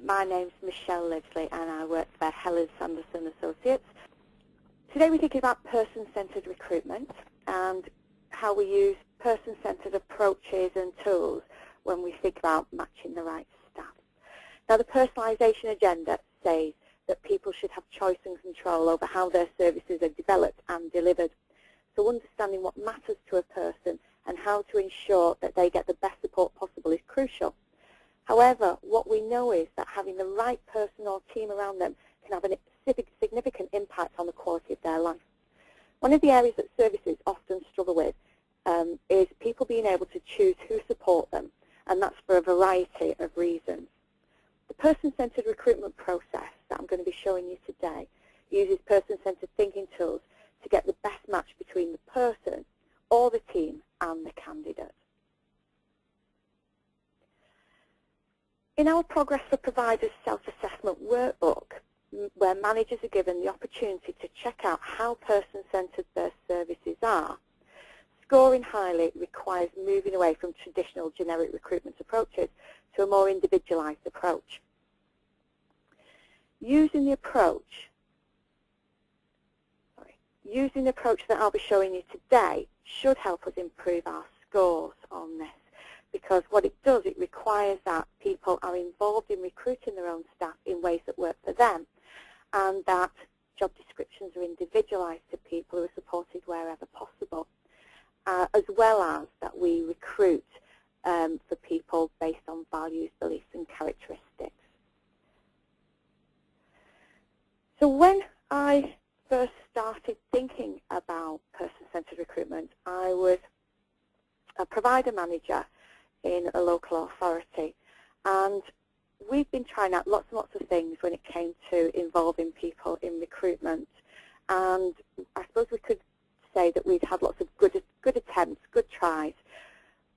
My name's Michelle Livesley and I work for Helen Sanderson Associates. Today we're thinking about person-centred recruitment and how we use person-centred approaches and tools when we think about matching the right staff. Now, the personalisation agenda says that people should have choice and control over how their services are developed and delivered. So understanding what matters to a person and how to ensure that they get the best support possible is crucial. However, what we know is that having the right person or team around them can have a significant impact on the quality of their life. One of the areas that services often struggle with is people being able to choose who support them, and that's for a variety of reasons. The person-centred recruitment process that I'm going to be showing you today uses person-centred thinking tools to get the best match between the person or the team and the candidate. In our Progress for Providers self-assessment workbook, where managers are given the opportunity to check out how person-centred their services are, scoring highly requires moving away from traditional generic recruitment approaches to a more individualised approach. Using the approach that I'll be showing you today should help us improve our scores on this, because what it does, it requires that people are involved in recruiting their own staff in ways that work for them, and that job descriptions are individualised to people who are supported wherever possible, as well as that we recruit for people based on values, beliefs and characteristics. So when I first started thinking about person-centred recruitment, I was a provider manager in a local authority, and we've been trying out lots and lots of things when it came to involving people in recruitment, and I suppose we could say that we'd had lots of good attempts, good tries,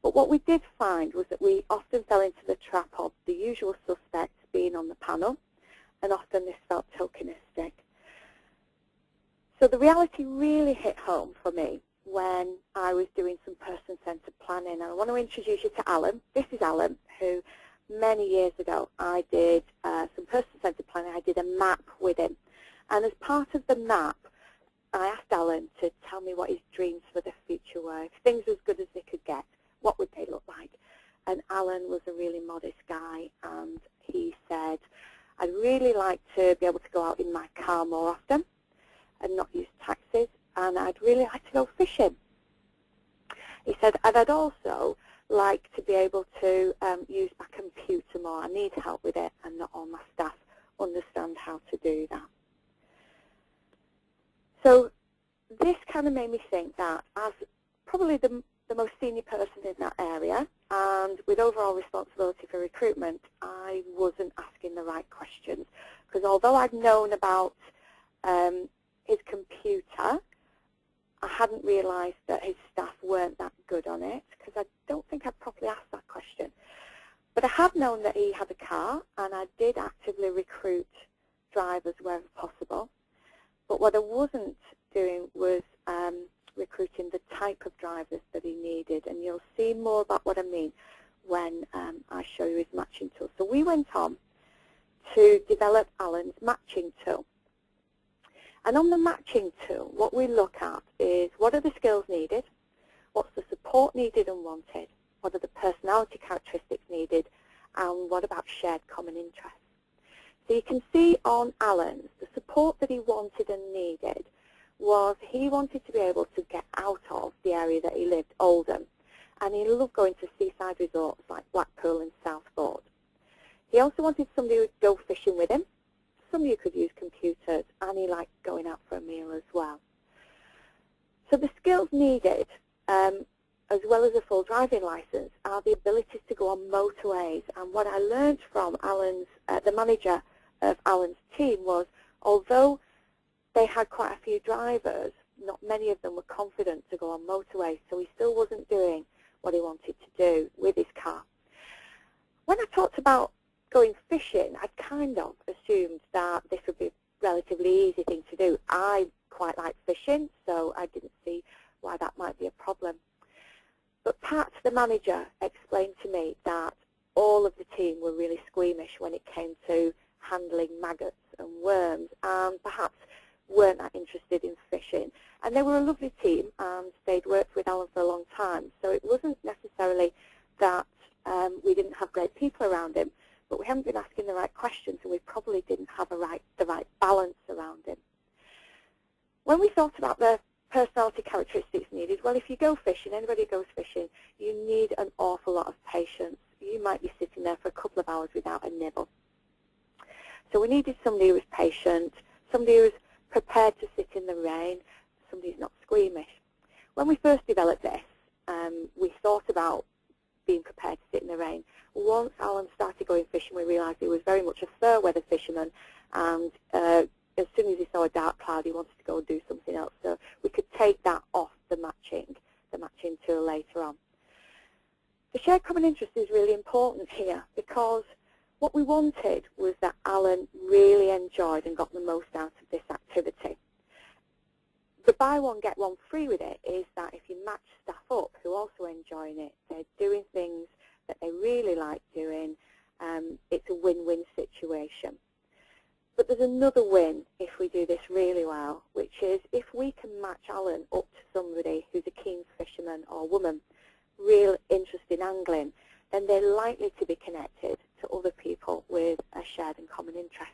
but what we did find was that we often fell into the trap of the usual suspects being on the panel, and often this felt tokenistic. So the reality really hit home for me when I was doing some person-centred planning. And I want to introduce you to Alan. This is Alan, who many years ago I did some person-centred planning. I did a map with him. And as part of the map, I asked Alan to tell me what his dreams for the future were. If things were as good as they could get, what would they look like? And Alan was a really modest guy, and he said, I'd really like to be able to go out in my car more often and not use taxis, and I'd really like to go fishing. He said, and I'd also like to be able to use my computer more. I need help with it, and not all my staff understand how to do that. So this kind of made me think that as probably the most senior person in that area, and with overall responsibility for recruitment, I wasn't asking the right questions. Because although I'd known about his computer, I hadn't realised that his staff weren't that good on it, because I don't think I'd properly asked that question. But I have known that he had a car, and I did actively recruit drivers wherever possible. But what I wasn't doing was recruiting the type of drivers that he needed, and you'll see more about what I mean when I show you his matching tool. So we went on to develop Alan's matching tool. And on the matching tool, what we look at is what are the skills needed, what's the support needed and wanted, what are the personality characteristics needed, and what about shared common interests. So you can see on Alan's, the support that he wanted and needed was he wanted to be able to get out of the area that he lived, Oldham, and he loved going to seaside resorts like Blackpool and Southport. He also wanted somebody who would go fishing with him, somebody who could use computers, and he liked going out for a meal as well. So the skills needed, as well as a full driving licence, are the abilities to go on motorways. And what I learned from Alan's, the manager of Alan's team, was although they had quite a few drivers, not many of them were confident to go on motorways, so he still wasn't doing what he wanted to do with his car. When I talked about going fishing, I kind of assumed that this would be a relatively easy thing to do. I quite like fishing, so I didn't see why that might be a problem. But Pat, the manager, explained to me that all of the team were really squeamish squeamish when it came to handling maggots and worms, and perhaps weren't that interested in fishing. And they were a lovely team, and they'd worked with Alan for a long time, so it wasn't necessarily that we didn't have great people around him, but we haven't been asking the right questions, and we probably didn't have the right balance around him. When we thought about the personality characteristics needed, well, if you go fishing, anybody who goes fishing, you need an awful lot of patience. You might be sitting there for a couple of hours without a nibble. So we needed somebody who was patient, somebody who was prepared to sit in the rain, somebody who's not squeamish. When we first developed this, we thought about being prepared to sit in the rain. Once Alan started going fishing, we realised he was very much a fair weather fisherman, and as soon as he saw a dark cloud, he wanted to go and do something else. So we could take that off the matching tool later on. The shared common interest is really important here, because what we wanted was that Alan really enjoyed and got the most out of this activity. The buy one, get one free with it is that if you match staff up who are also enjoying it, they're doing things that they really like doing, it's a win-win situation. But there's another win if we do this really well, which is if we can match Alan up to somebody who's a keen fisherman or woman, real interest in angling, then they're likely to be connected to other people with a shared and common interest.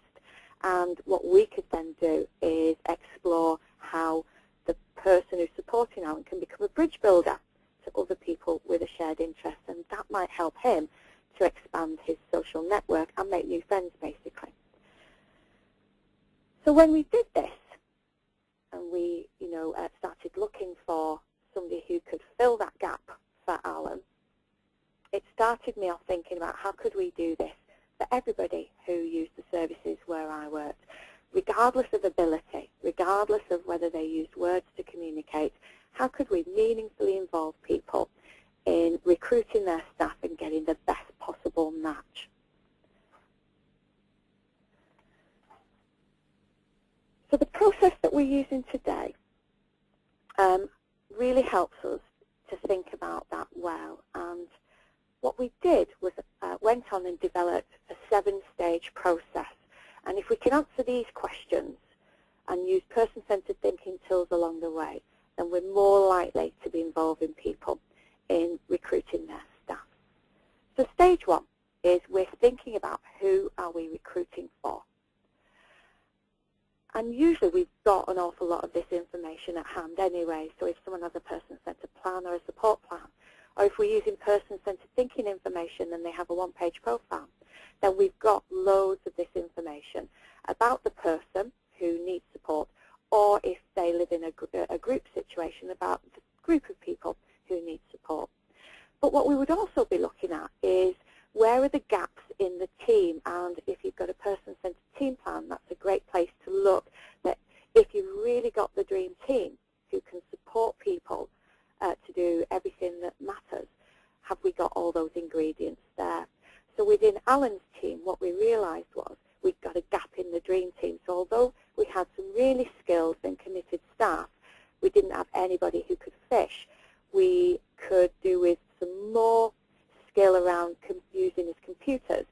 And what we could then do is explore how the person who's supporting Alan can become a bridge builder to other people with a shared interest, and that might help him to expand his social network and make new friends, basically. So when we did this, and we started looking for somebody who could fill that gap for Alan, it started me off thinking about how could we do this for everybody who used the services where I worked, regardless of ability, regardless of whether they used words to communicate. How could we meaningfully involve people in recruiting their staff and getting the best possible match? So the process that we're using today really helps us to think about that well. And what we did was went on and developed a 7-stage process. And if we can answer these questions and use person-centered thinking tools along the way, then we're more likely to be involving people in recruiting their staff. So stage 1 is we're thinking about who are we recruiting for. And usually we've got an awful lot of this information at hand anyway, so if someone has a person-centered plan or a support plan, or if we're using person-centered thinking information and they have a one-page profile, then we've got loads of this information about the person who needs support, or if they live in a group situation, about the group of people who need support. But what we would also be looking at is where are the gaps in the team, and if you've got a person-centered team plan, that's a great place to look that if you've really got the dream team who can support people to do everything that matters, have we got all those ingredients there? So within Alan's team, what we realised was we've got a gap in the dream team. So although we had some really skilled and committed staff, we didn't have anybody who could fish. We could do with some more skill around using his computers,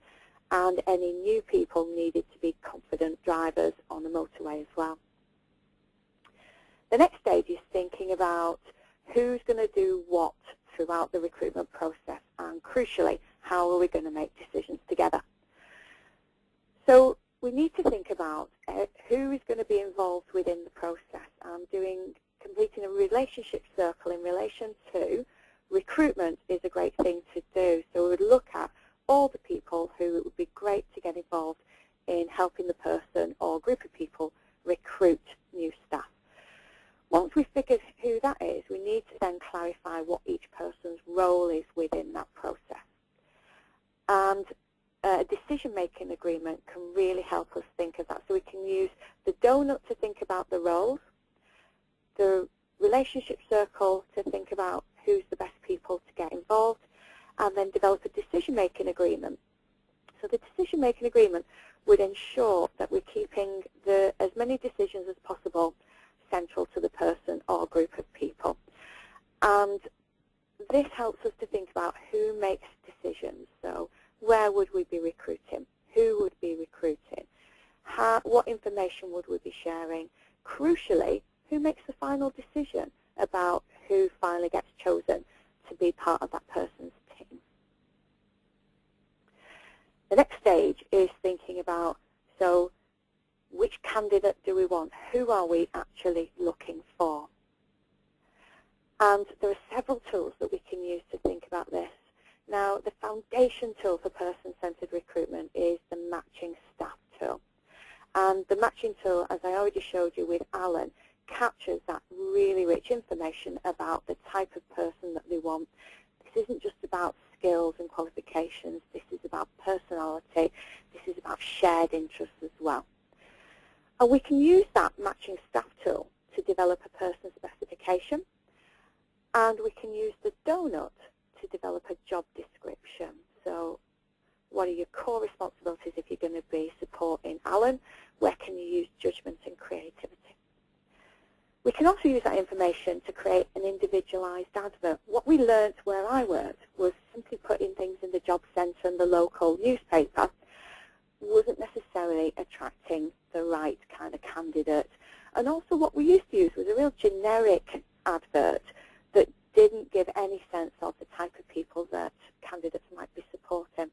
and any new people needed to be confident drivers on the motorway as well. The next stage is thinking about who's going to do what throughout the recruitment process, and crucially, how are we going to make decisions together. So we need to think about who is going to be involved within the process, and completing a relationship circle in relation to recruitment is a great thing to do. So we would look at all the people who it would be great to get involved in helping the person or group of people recruit new staff. Once we've figured who that is, we need to then clarify what each person's role is within that process. And a decision-making agreement can really help us think of that. So we can use the donut to think about the roles, the relationship circle to think about who's the best people to get involved, and then develop a decision-making agreement. So the decision-making agreement would ensure that we're keeping as many decisions as possible central to the person or group of people. And this helps us to think about who makes decisions. So where would we be recruiting? what information would we be sharing? Crucially, who makes the final decision about who finally gets chosen to be part of that person's team? The next stage is thinking about, so which candidate do we want? Who are we actually looking for? And there are several tools that we can use to think about this. Now, the foundation tool for person-centered recruitment is the matching staff tool. And the matching tool, as I already showed you with Alan, captures that really rich information about the type of person that they want. This isn't just about skills and qualifications. This is about personality. This is about shared interests as well. And we can use that matching staff tool to develop a person specification. And we can use the donut to develop a job description. So what are your core responsibilities if you're going to be supporting Alan? Where can you use judgment and creativity? We can also use that information to create an individualised advert. What we learnt where I worked was simply putting things in the job centre and the local newspaper wasn't necessarily attracting the right kind of candidate. And also what we used to use was a real generic advert that didn't give any sense of the type of people that candidates might be supporting.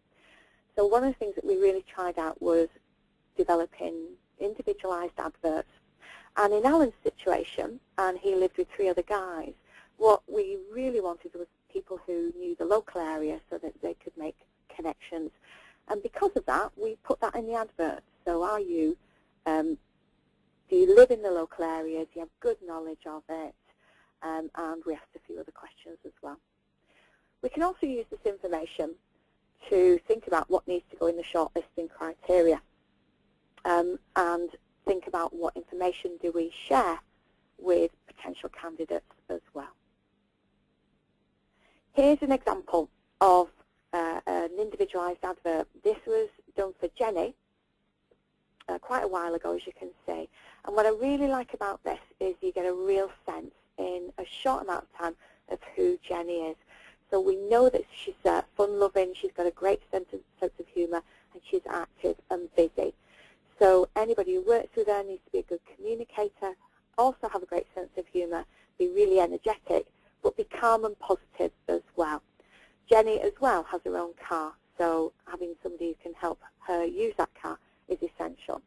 So one of the things that we really tried out was developing individualised adverts. And in Alan's situation, and he lived with 3 other guys, what we really wanted was people who knew the local area so that they could make connections. And because of that, we put that in the advert. So are you, do you live in the local area? Do you have good knowledge of it? And we asked a few other questions as well. We can also use this information to think about what needs to go in the shortlisting criteria and think about what information do we share with potential candidates as well. Here's an example of an individualised advert. This was done for Jenny quite a while ago, as you can see. And what I really like about this is you get a real sense in a short amount of time of who Jenny is. So we know that she's fun-loving, she's got a great sense of humour, and she's active and busy. So anybody who works with her needs to be a good communicator, also have a great sense of humour, be really energetic, but be calm and positive as well. Jenny as well has her own car, so having somebody who can help her use that car is essential.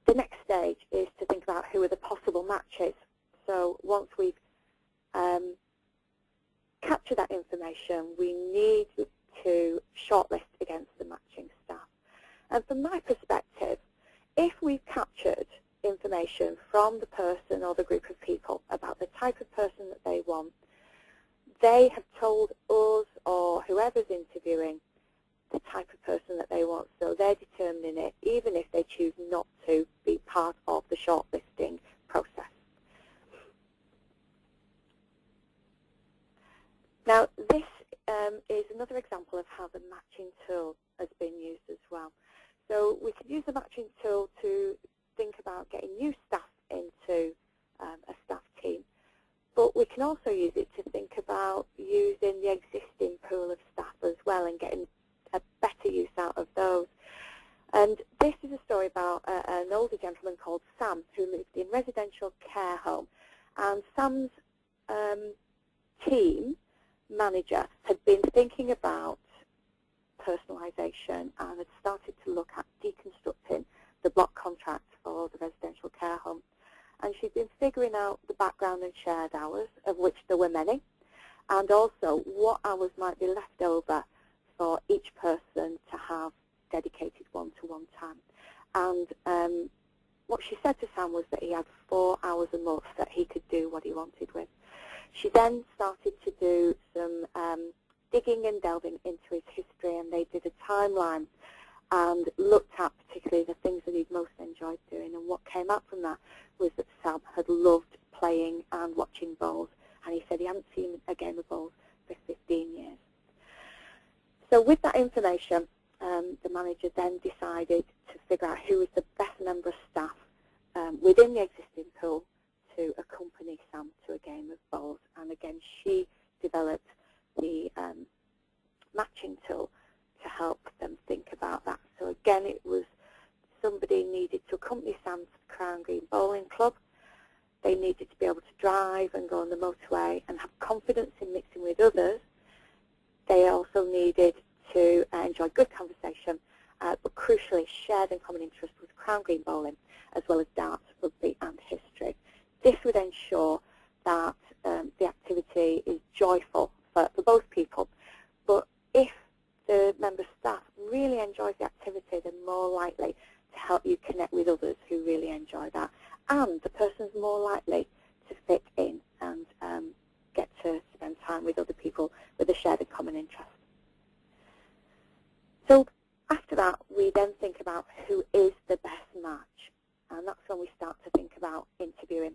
The next stage is to think about who are the possible matches. So once we've captured that information, we need to shortlist against the matching staff. And from my perspective, if we've captured information from the person or the group of people about the type of person that they want, they have told us or whoever's interviewing the type of person that they want, so they're determining it, even if they choose not to be part of the shortlisting process. Now, this is another example of how the matching tool has been used as well. So we can use the matching tool to think about getting new staff into a staff team, but we can also use it to think about using the existing pool of staff as well and getting a better use out of those. And this is a story about an older gentleman called Sam who lived in residential care home. And Sam's team manager had been thinking about personalisation and had started to look at deconstructing the block contract for the residential care home. And she'd been figuring out the background and shared hours, of which there were many, and also what hours might be left over for each person to have dedicated one-to-one time. And what she said to Sam was that he had 4 hours a month that he could do what he wanted with. She then started to do some digging and delving into his history, and they did a timeline and looked at particularly the things that he'd most enjoyed doing. And what came out from that was that Sam had loved playing and watching bowls, and he said he hadn't seen a game of bowls for 15 years. So with that information, the manager then decided to figure out who was the best member of staff within the existing pool to accompany Sam to a game of bowls. And again, she developed the matching tool to help them think about that. So again, it needed to be able to drive and go on the motorway and have confidence in mixing with others. They also needed to enjoy good conversation, but crucially shared and common interest with crown green bowling, as well as darts, rugby and history. This would ensure that the activity is joyful for both people, but if the member staff really enjoys the activity, they're more likely to help you connect with others who really enjoy that, and the person's more likely to fit in and get to spend time with other people with a shared and common interest. So after that, we then think about who is the best match, and that's when we start to think about interviewing.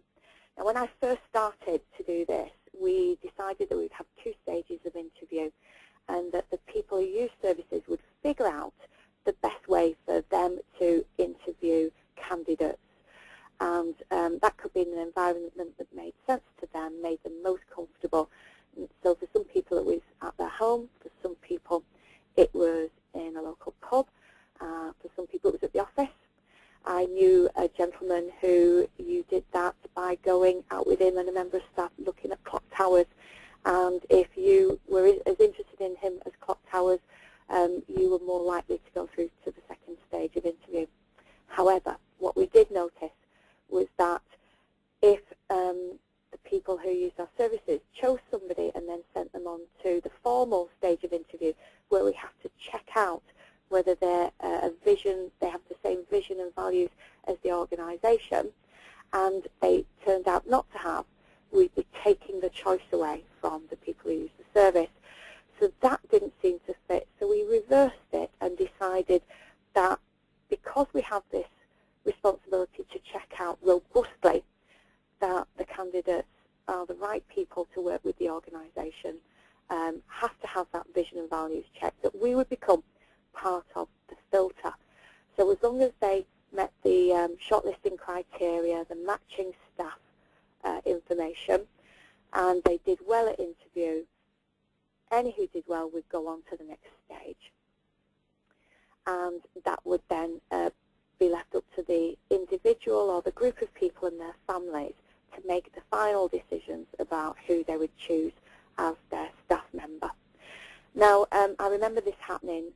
Now, when I first started to do this, we decided that we'd have 2 stages of interview, and that the people who use services would figure out the best way for them to interview candidates. And that could be in an environment that made sense to them, made them most comfortable. And so for some people it was at their home, for some people it was in a local pub, for some people it was at the office. I knew a gentleman who you did that by going out with him and a member of staff looking at clock towers, and if you were as interested in him as clock towers, you were more likely to go through to the second stage of interview. However, what we did notice was that if the people who used our services chose somebody and then sent them on to the formal stage of interview, where we have to check out whether they have the same vision and values as the organisation, and they turned out not to have, we'd be taking the choice away from the people who use the service. So that didn't seem to fit. So we reversed it and decided that because we have this responsibility to check out robustly that the candidates are the right people to work with the organisation, have to have that vision and values checked, that we would become part of the filter. So as long as they met the shortlisting criteria, the matching staff information, and they did well at interview, any who did well would go on to the next stage. And that would then be left up to the individual or the group of people and their families to make the final decisions about who they would choose as their staff member. Now, I remember this happening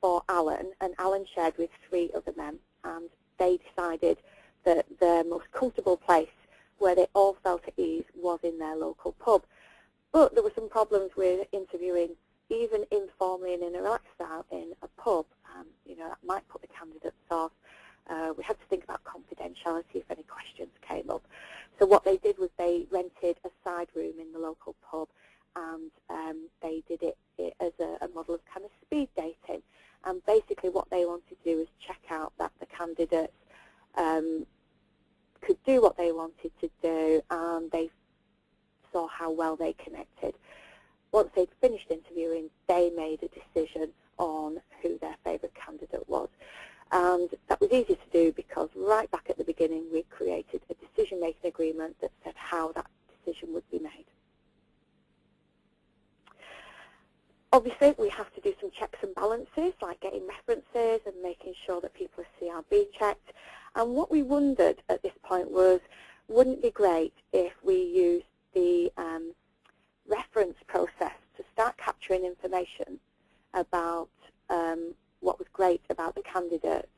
for Alan, and Alan shared with 3 other men, and they decided that their most comfortable place where they all felt at ease was in their local pub. But there were some problems with interviewing, even informally and in a relaxed style, in a pub. That might put the candidates off. We had to think about confidentiality if any questions came up. So what they did was they rented a side room in the local pub, and they did it as a model of kind of speed dating. And basically what they wanted to do was check out that the candidates could do what they wanted to do, and they saw how well they connected. Once they'd finished interviewing, they made a decision on who their favourite candidate was. And that was easy to do because right back at the beginning we created a decision-making agreement that said how that decision would be made. Obviously, we have to do some checks and balances, like getting references and making sure that people are CRB checked. And what we wondered at this point was, wouldn't it be great if we used the reference process to start capturing information about what was great about the candidate,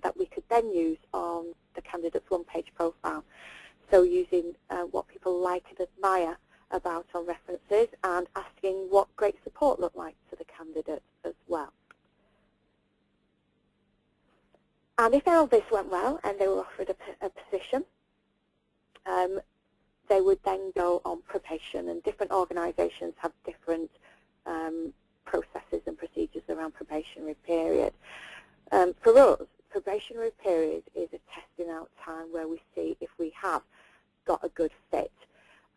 that we could then use on the candidate's one-page profile. So using what people like and admire about on references, and asking what great support looked like to the candidate as well. And if all this went well and they were offered a position, they would then go on probation, and different organisations have different processes and procedures around probationary period. For us, probationary period is a testing out time where we see if we have got a good fit,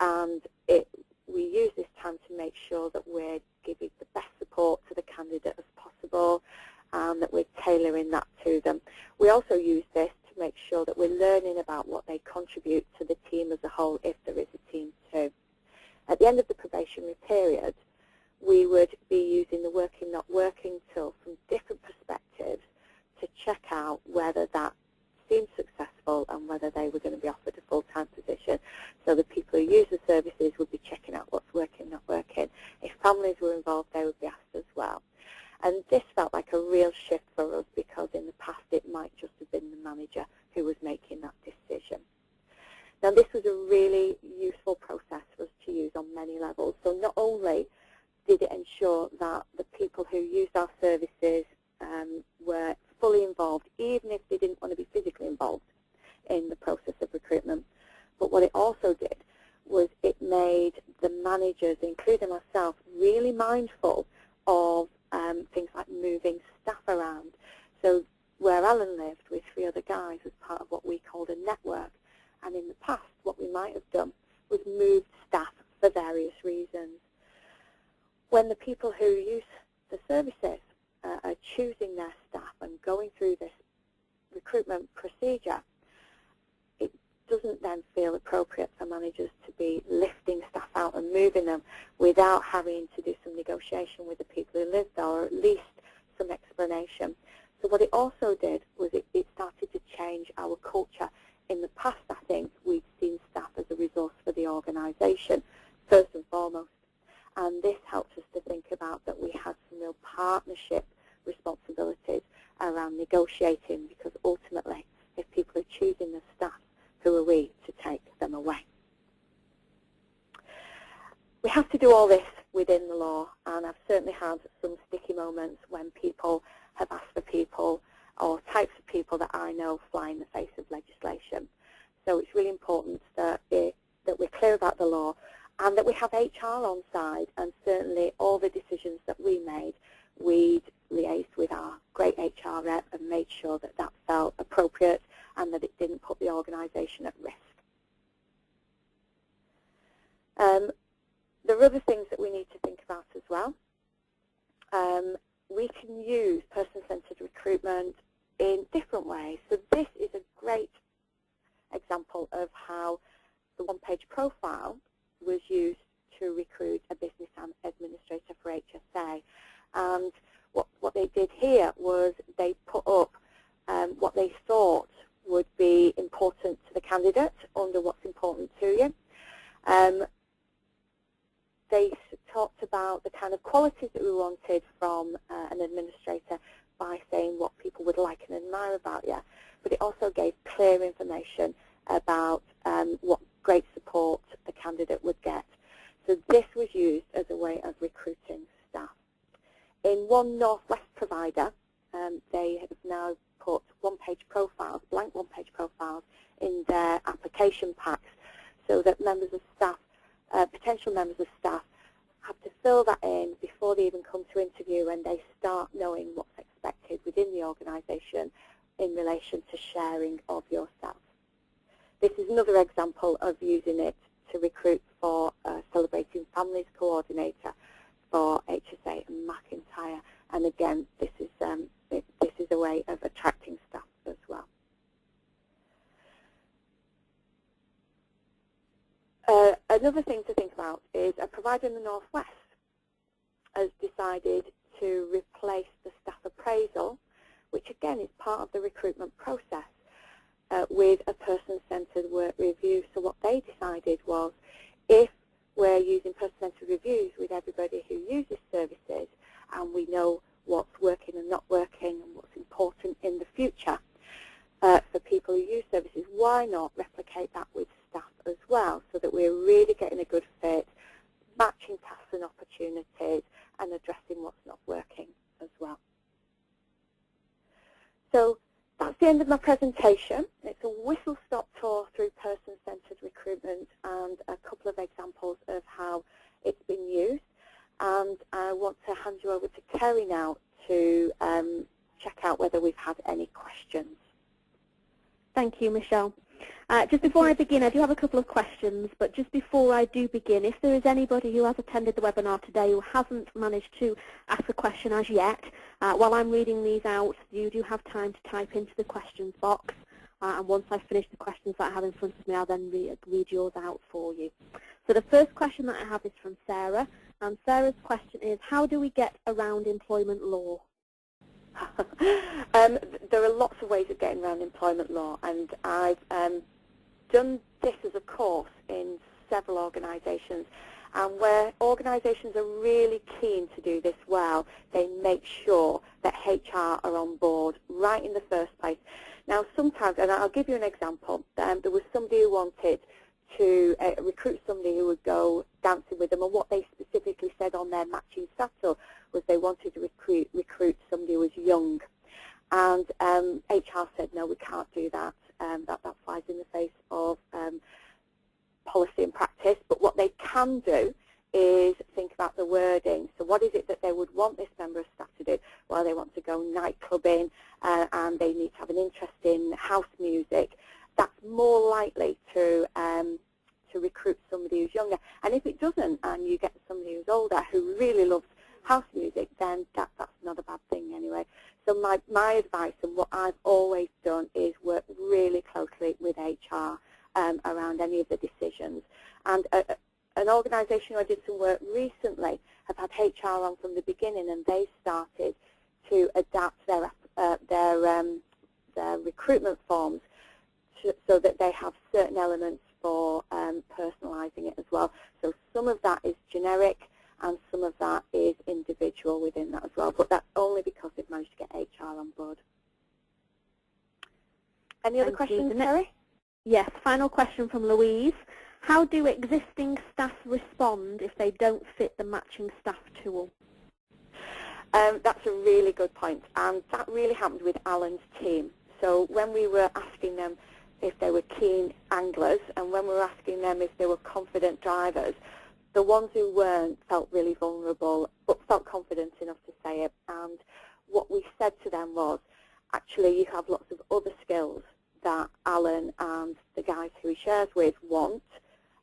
and we use this time to make sure that we're giving the best support to the candidate as possible, and that we're tailoring that to them. We also use this to make sure that we're learning about what they contribute to the team as a whole, if there is a team too. At the end of the probationary period, we would be using the working not working tool from different perspectives to check out whether that seemed successful and whether they were going to be offered a full-time position. And this felt like a real shift for us because in the past it might just have been the manager who was making that decision. Now this was a really useful process for us to use on many levels. So not only did it ensure that the people who used our services were fully involved, even if they didn't want to be physically involved in the process of recruitment, but what it also did was it made the managers, including myself, really mindful of things like moving staff around. So where Alan lived with 3 other guys as part of what we called a network, and in the past what we might have done was moved staff for various reasons. When the people who use the services are choosing their staff and going through this recruitment procedure, it doesn't then feel appropriate for managers to be lifting staff out and moving them without having to do some negotiation with the people who live there, or at least some explanation. So what it also did was it started to change our culture. In the past, I think, we'd seen staff as a resource for the organisation, first and foremost. And this helped us to think about that we had some real partnership responsibilities around negotiating, because ultimately, if people are choosing the staff, who are we to take them away? We have to do all this within the law, and I've certainly had some sticky moments when people have asked for people or types of people that I know fly in the face of legislation. So it's really important that we're clear about the law and that we have HR on side, and certainly all the decisions that we made, we'd liaised with our great HR rep and made sure that that felt appropriate and that it didn't put the organisation at risk. There are other things that we need to think about as well. We can use person-centred recruitment in different ways. So this is a great example of how the one-page profile was used to recruit a business administrator for HSA. And what they did here was they put up what they thought would be important to the candidate under what's important to you. They talked about the kind of qualities that we wanted from an administrator by saying what people would like and admire about you, but it also gave clear information about what great support the candidate would get. So this was used as a way of recruiting staff. In one Northwest provider, they have now put one-page profiles, blank one-page profiles, in their application packs so that members of staff, potential members of staff, have to fill that in before they even come to interview, and they start knowing what's expected within the organisation in relation to sharing of yourself. This is another example of using it to recruit for Celebrating Families Coordinator for HSA and McIntyre, and again, this is a way of attracting staff as well. Another thing to think about is a provider in the Northwest has decided to replace the staff appraisal, which again is part of the recruitment process, with a person-centred work review. So what they decided was, if we're using person-centred reviews with everybody who uses services, and we know what's working and not working and what's important in the future for people who use services, why not replicate that with staff as well, so that we're really getting a good fit, matching tasks and opportunities, and addressing what's not working as well. So that's the end of my presentation. It's a whistle-stop tour through person-centred recruitment and a couple of examples of how it's been used. And I want to hand you over to Kerry now to check out whether we've had any questions. Thank you, Michelle. Just before I begin, I do have a couple of questions, but just before I do begin, if there is anybody who has attended the webinar today who hasn't managed to ask a question as yet, while I'm reading these out, you do have time to type into the questions box, and once I've finished the questions that I have in front of me, I'll then read yours out for you. So the first question that I have is from Sarah, and Sarah's question is, how do we get around employment law? There are lots of ways of getting around employment law, and I've done this as a course in several organisations, And where organisations are really keen to do this well, they make sure that HR are on board right in the first place. Now sometimes, and I'll give you an example, there was somebody who wanted to recruit somebody who would go dancing with them, and what they specifically said on their matching status was they wanted to recruit somebody who was young. And HR said, no, we can't do that. That flies in the face of policy and practice. But what they can do is think about the wording. So what is it that they would want this member of staff to do? Well, they want to go night clubbing, and they need to have an interest in house music. That's more likely to recruit somebody who's younger. And if it doesn't, and you get somebody who's older who really loves house music, then that's not a bad thing anyway. So my advice, and what I've always done, is work really closely with HR around any of the decisions. And an organisation who I did some work recently have had HR on from the beginning, and they started to adapt their recruitment forms so that they have certain elements for personalising it as well. So some of that is generic, and some of that is individual within that as well. But that's only because they've managed to get HR on board. Any other questions, Terry? Yes, final question from Louise. How do existing staff respond if they don't fit the matching staff tool? That's a really good point, and that really happened with Alan's team. So when we were asking them if they were keen anglers, and when we were asking them if they were confident drivers, the ones who weren't felt really vulnerable, but felt confident enough to say it. And what we said to them was, actually, you have lots of other skills that Alan and the guys who he shares with want.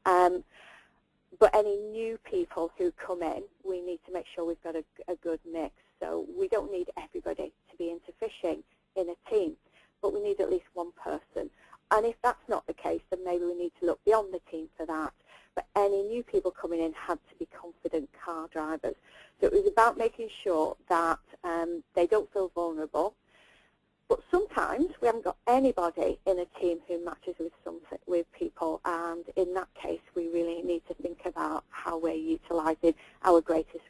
But any new people who come in, we need to make sure we've got a good mix. So we don't need everybody to be into fishing in a team, but we need at least one person. And if that's not the case, then maybe we need to look beyond the team for that. But any new people coming in had to be confident car drivers. So it was about making sure that they don't feel vulnerable. But sometimes we haven't got anybody in a team who matches with people, and in that case we really need to think about how we're utilising our greatest